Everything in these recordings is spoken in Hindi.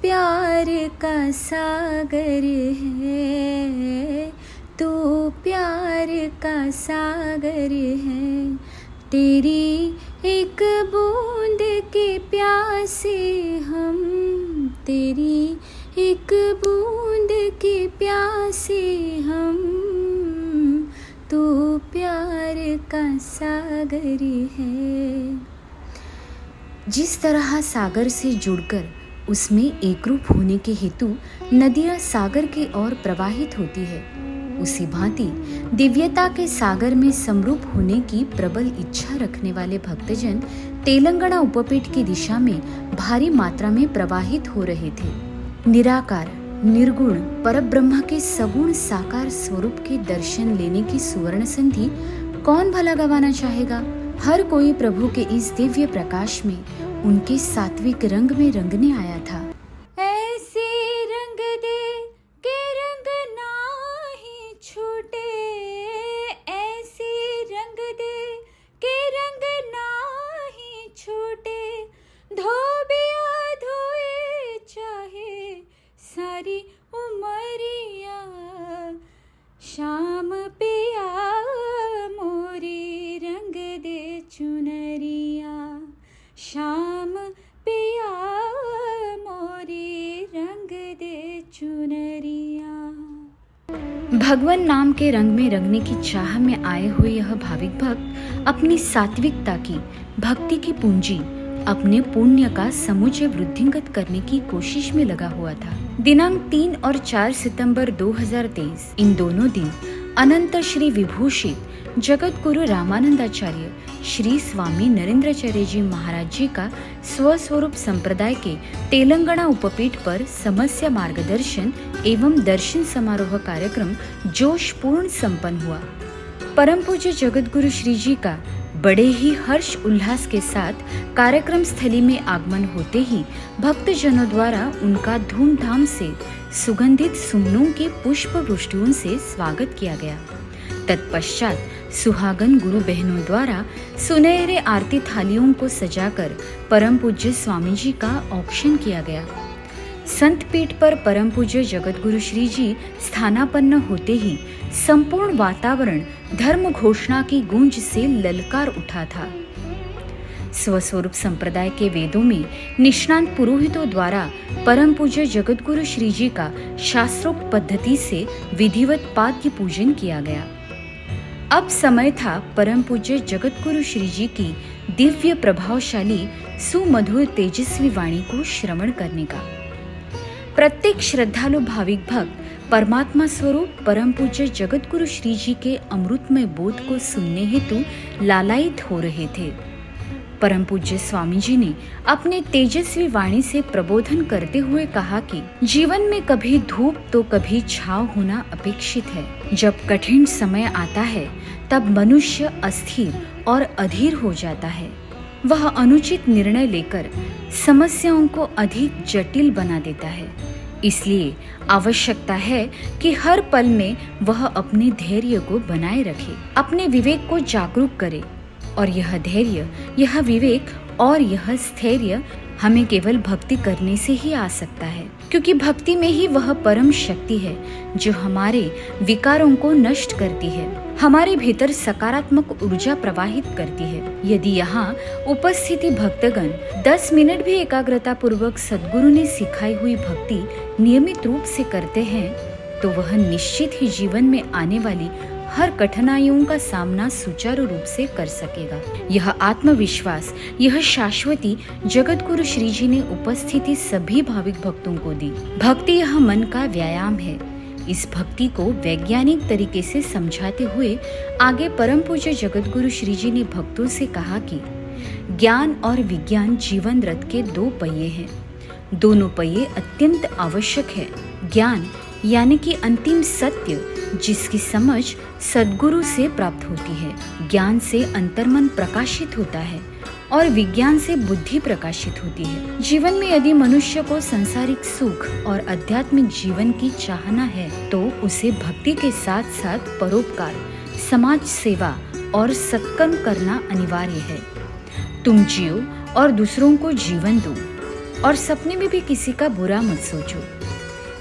प्यार का सागर है, तू प्यार का सागर है। तेरी एक बूंद के प्यासे हम, तेरी एक बूंद के प्यासे हम, तू प्यार का सागर है। जिस तरह सागर से जुड़कर उसमें एकरूप होने के हेतु नदियाँ सागर की ओर प्रवाहित होती है, उसी भांति दिव्यता के सागर में समरूप होने की प्रबल इच्छा रखने वाले भक्तजन तेलंगाना उपपीठ की दिशा में भारी मात्रा में प्रवाहित हो रहे थे। निराकार निर्गुण परब्रह्म के सगुण साकार स्वरूप के दर्शन लेने की सुवर्ण संधि कौन भला गंवाना चाहेगा। हर कोई प्रभु के इस दिव्य प्रकाश में उनके सात्विक रंग में रंगने आया था। ऐसे रंग दे के रंग नाही छूटे, ऐसे रंग दे के रंग नाही छूटे। धोबिया धोए चाहे सारी उमरिया, शाम पिया मोरी रंग दे चुनरिया, शाम पिया मोरी रंग दे चुनरिया। भगवान नाम के रंग में रंगने की चाह में आए हुए यह भाविक भक्त अपनी सात्विकता की भक्ति की पूंजी अपने पुण्य का समुचय वृद्धिंगत करने की कोशिश में लगा हुआ था। दिनांक 3 और 4 सितंबर 2023 इन दोनों दिन अनंत श्री विभूषित जगत गुरु रामानंदाचार्य श्री स्वामी नरेंद्राचार्य जी महाराज जी का स्वस्वरूप संप्रदाय के तेलंगाना उपपीठ पर समस्या मार्गदर्शन एवं दर्शन समारोह कार्यक्रम जोशपूर्ण संपन्न हुआ। परम पूज्य जगत गुरु श्री जी का बड़े ही हर्ष उल्लास के साथ कार्यक्रम स्थली में आगमन होते ही भक्तजनों द्वारा उनका धूमधाम से सुगंधित सुमनों की पुष्प वृष्टियों से स्वागत किया गया। तत्पश्चात सुहागन गुरु बहनों द्वारा सुनहरे आरती थालियों को सजाकर परम पूज्य स्वामी जी का औक्षण किया गया। संत पीठ पर परम पूज्य जगत गुरु श्री जी स्थानापन्न होते ही संपूर्ण वातावरण धर्म घोषणा की गूंज से ललकार उठा था। स्वस्वरूप संप्रदाय के वेदों में निष्णांत पुरोहितों द्वारा परम पूज्य जगत गुरु श्री जी का शास्त्रोक्त पद्धति से विधिवत पाद्य पूजन किया गया। अब समय था परम पूज्य जगत गुरु श्री जी की दिव्य प्रभावशाली सुमधुर तेजस्वी वाणी को श्रवण करने का। प्रत्येक श्रद्धालु भाविक भक्त परमात्मा स्वरूप परम पूज्य जगत गुरु श्री जी के अमृतमय बोध को सुनने हेतु लालायित हो रहे थे। परम पूज्य स्वामी जी ने अपने तेजस्वी वाणी से प्रबोधन करते हुए कहा कि जीवन में कभी धूप तो कभी छाव होना अपेक्षित है। जब कठिन समय आता है तब मनुष्य अस्थिर और अधीर हो जाता है। वह अनुचित निर्णय लेकर समस्याओं को अधिक जटिल बना देता है। इसलिए आवश्यकता है कि हर पल में वह अपने धैर्य को बनाए रखे, अपने विवेक को जागरूक करे। और यह धैर्य, यह विवेक और यह स्थैर्य हमें केवल भक्ति करने से ही आ सकता है, क्योंकि भक्ति में ही वह परम शक्ति है जो हमारे विकारों को नष्ट करती है, हमारे भीतर सकारात्मक ऊर्जा प्रवाहित करती है। यदि यहाँ उपस्थिति भक्तगण 10 मिनट भी एकाग्रता पूर्वक सद्गुरु ने सिखाई हुई भक्ति नियमित रूप से करते हैं तो वह निश्चित ही जीवन में आने वाली हर कठिनाइयों का सामना सुचारू रूप से कर सकेगा। यह आत्मविश्वास, यह शाश्वती जगत गुरु श्री जी ने उपस्थिति सभी भाविक भक्तों को दी। भक्ति यह मन का व्यायाम है। इस भक्ति को वैज्ञानिक तरीके से समझाते हुए आगे परम पूज्य जगत गुरु श्री जी ने भक्तों से कहा कि ज्ञान और विज्ञान जीवन रथ के 2 पहिए हैं। दोनों पहिए अत्यंत आवश्यक है। ज्ञान यानी कि अंतिम सत्य जिसकी समझ सद्गुरु से प्राप्त होती है। ज्ञान से अंतर्मन प्रकाशित होता है और विज्ञान से बुद्धि प्रकाशित होती है। जीवन में यदि मनुष्य को सांसारिक सुख और आध्यात्मिक जीवन की चाहना है तो उसे भक्ति के साथ साथ परोपकार, समाज सेवा और सत्कर्म करना अनिवार्य है। तुम जियो और दूसरों को जीवन दो। और सपने में भी किसी का बुरा मत सोचो।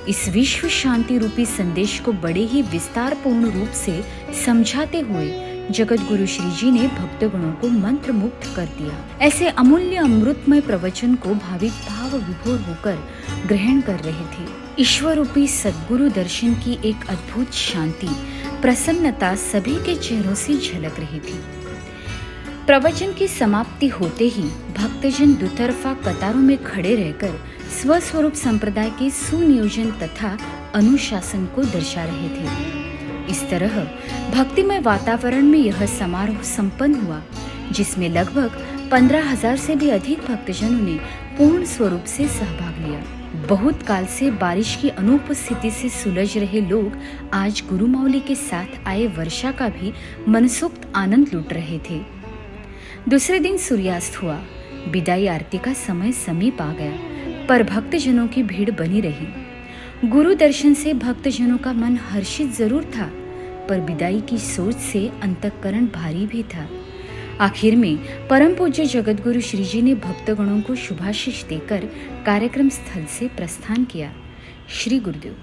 इस विश्व शांति रूपी संदेश को बड़े ही विस्तारपूर्ण रूप से समझाते हुए जगत गुरु श्री जी ने भक्तगणों को मंत्र मुक्त कर दिया। ऐसे अमूल्य अमृतमय प्रवचन को भाविक भाव विभोर होकर ग्रहण कर रहे थे। ईश्वर रूपी सद्गुरु दर्शन की एक अद्भुत शांति, प्रसन्नता सभी के चेहरों से झलक रही थी। प्रवचन की समाप्ति होते ही भक्तजन दुतरफा कतारों में खड़े रहकर स्वस्वरूप संप्रदाय के सुनियोजन तथा अनुशासन को दर्शा रहे थे। इस तरह भक्तिमय वातावरण में यह समारोह संपन्न हुआ, जिसमें लगभग 15,000 से भी अधिक भक्तजनों ने पूर्ण स्वरूप से सहभाग लिया। बहुत काल से बारिश की अनुपस्थिति से सुलझ रहे लोग आज गुरुमौली के साथ आए वर्षा का भी मनसोक्त आनंद लूट रहे थे। दूसरे दिन सूर्यास्त हुआ। विदाई आरती का समय समीप आ गया, पर भक्तजनों की भीड़ बनी रही। गुरु दर्शन से भक्तजनों का मन हर्षित जरूर था, पर विदाई की सोच से अंतःकरण भारी भी था। आखिर में परम पूज्य जगत गुरु श्री जी ने भक्तगणों को शुभाशीष देकर कार्यक्रम स्थल से प्रस्थान किया। श्री गुरुदेव।